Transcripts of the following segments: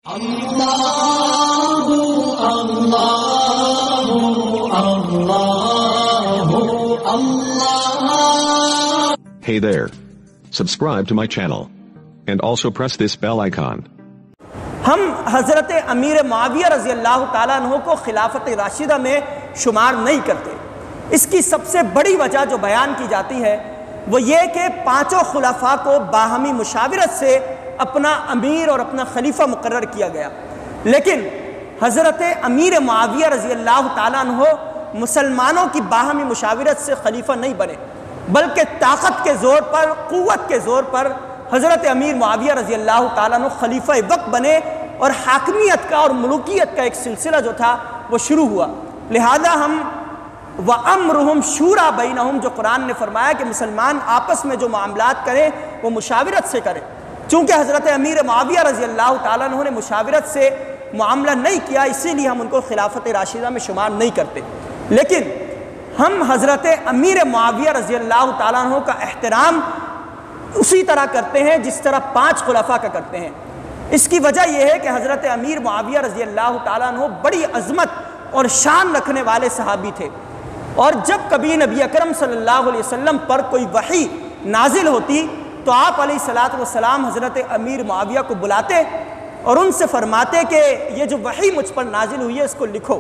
Allah Allah Allah Allah. Hey there. Subscribe to my channel. And also press this bell icon. ہم حضرت امیر معاویہ رضی اللہ تعالیٰ عنہ کو خلافت راشدہ میں شمار نہیں کرتے. اس کی سب سے بڑی وجہ جو بیان کی جاتی ہے وہ یہ کہ پانچوں خلفاء کو باہمی مشاورت سے اپنا امیر اور اپنا خلیفہ مقرر کیا گیا، لیکن حضرت امیر معاویہ رضی اللہ تعالیٰ عنہ مسلمانوں کی باہمی مشاورت سے خلیفہ نہیں بنے، بلکہ طاقت کے زور پر، قوت کے زور پر حضرت امیر معاویہ رضی اللہ تعالیٰ عنہ خلیفہ وقت بنے اور حاکمیت کا اور ملوکیت کا ایک سلسلہ جو تھا وہ شروع ہوا. لہذا ہم وَأَمْرُهُمْ شُورَى بَيْنَهُمْ جو قرآن نے فرمایا کہ مسلمان آپس میں جو معاملات کریں وہ مشاورت سے کریں. چونکہ حضرت امیر معاویہ رضی اللہ تعالیٰ عنہ نے مشاورت سے معاملہ نہیں کیا، اسی لیے ہم ان کو خلافت راشدہ میں شمار نہیں کرتے. لیکن ہم حضرت امیر معاویہ رضی اللہ تعالیٰ عنہ کا احترام اسی طرح کرتے ہیں جس طرح پانچ خلفاء کا کرتے ہیں. اس کی وجہ یہ ہے کہ حضرت امیر معاویہ رضی اللہ تعالیٰ عنہ بڑی عظمت اور شان رکھنے والے صحابی تھے، اور جب کبھی نبی اکرم صلی اللہ علیہ وسلم پر کوئی وحی نازل ہوتی تو آپ علیہ السلام حضرت امیر معاویہ کو بلاتے اور ان سے فرماتے کہ یہ جو وحی مجھ پر نازل ہوئی ہے اس کو لکھو.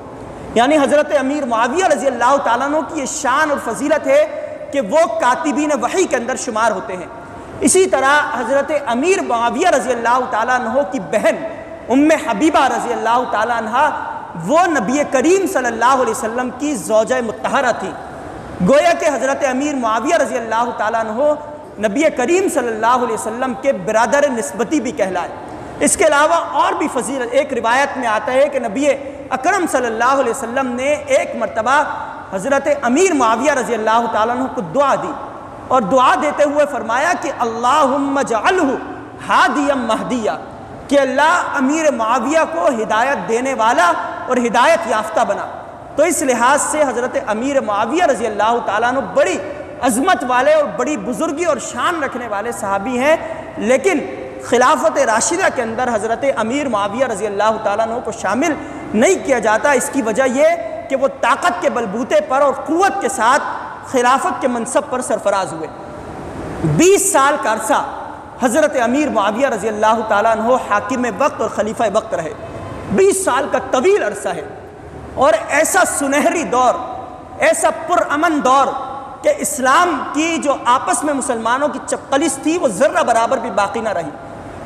یعنی حضرت امیر معاویہ رضی اللہ تعالیٰ عنہ کی یہ شان اور فضیلت ہے کہ وہ کاتبین وحی کے اندر شمار ہوتے ہیں. اسی طرح حضرت امیر معاویہ رضی اللہ تعالیٰ عنہ کی بہن ام حبیبہ رضی اللہ تعالیٰ عنہ وہ نبی کریم صلی اللہ علیہ وسلم کی زوجہ مطہرہ تھی. گویا کہ حضرت امیر معاویہ رضی اللہ تعالیٰ عنہ نبی کریم صلی اللہ علیہ وسلم کے برادر نسبتی بھی کہلائے. اس کے علاوہ اور بھی فضیلت، ایک روایت میں آتا ہے کہ نبی اکرم صلی اللہ علیہ وسلم نے ایک مرتبہ حضرت امیر معاویہ رضی اللہ تعالیٰ عنہ کو دعا دی، اور دعا دیتے ہوئے فرمایا کہ اللہم اجعلہ ہادیا مہدیا، کہ اللہ امیر معاویہ کو ہدایت دینے والا اور ہدایت یافتہ بنا. تو اس لحاظ سے حضرت امیر معاویہ رضی اللہ تعالیٰ عنہ بڑی عظمت والے اور بڑی بزرگی اور شان رکھنے والے صحابی ہیں، لیکن خلافت راشدہ کے اندر حضرت امیر معاویہ رضی اللہ تعالیٰ عنہ کو شامل نہیں کیا جاتا. اس کی وجہ یہ کہ وہ طاقت کے بلبوتے پر اور قوت کے ساتھ خلافت کے منصب پر سرفراز ہوئے. 20 سال کا عرصہ حضرت امیر معاویہ رضی اللہ تعالیٰ عنہ حاکم وقت اور خلیفہ وقت رہے. 20 سال کا طویل عرصہ ہے، اور ایسا سنہری دور، ایسا پرامن دور کہ اسلام کی جو آپس میں مسلمانوں کی چپقلش تھی وہ ذرہ برابر بھی باقی نہ رہی،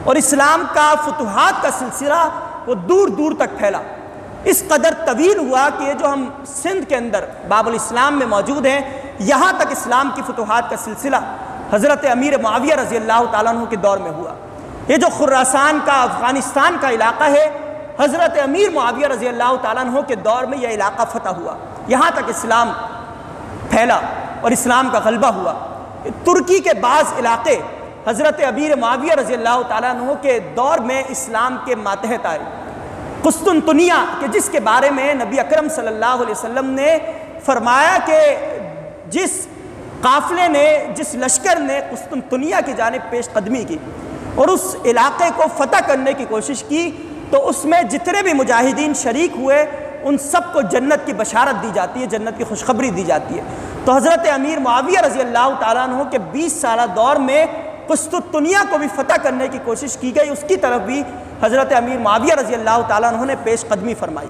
اور اسلام کا فتوحات کا سلسلہ وہ دور دور تک پھیلا. اس قدر طویل ہوا کہ یہ جو ہم سندھ کے اندر باب الاسلام میں موجود ہیں، یہاں تک اسلام کی فتوحات کا سلسلہ حضرت امیر معاویہ رضی اللہ تعالیٰ عنہ کے دور میں ہوا. یہ جو خراسان کا، افغانستان کا علاقہ ہے، حضرت امیر معاویہ رضی اللہ تعالیٰ عنہ کے دور میں یہ علاقہ فتح ہوا، یہاں تک اسلام پھیلا اور اسلام کا غلبہ ہوا. ترکی کے بعض علاقے حضرت امیر معاویہ رضی اللہ تعالیٰ عنہ کے دور میں اسلام کے ماتحت آئے. قسطنطنیہ کہ جس کے بارے میں نبی اکرم صلی اللہ علیہ وسلم نے فرمایا کہ جس قافلے نے، جس لشکر نے قسطنطنیہ کی جانب پیش قدمی کی اور اس علاقے کو فتح کرنے کی کوشش کی، تو اس میں جتنے بھی مجاہدین شریک ہوئے ان سب کو جنت کی بشارت دی جاتی ہے، جنت کی خوشخبری دی جاتی ہے. تو حضرت امیر معاویہ رضی اللہ تعالیٰ عنہ کے 20 سالہ دور میں قسطنطنیہ کو بھی فتح کرنے کی کوشش کی گئی، اس کی طرف بھی حضرت امیر معاویہ رضی اللہ تعالیٰ عنہ نے پیش قدمی فرمائی.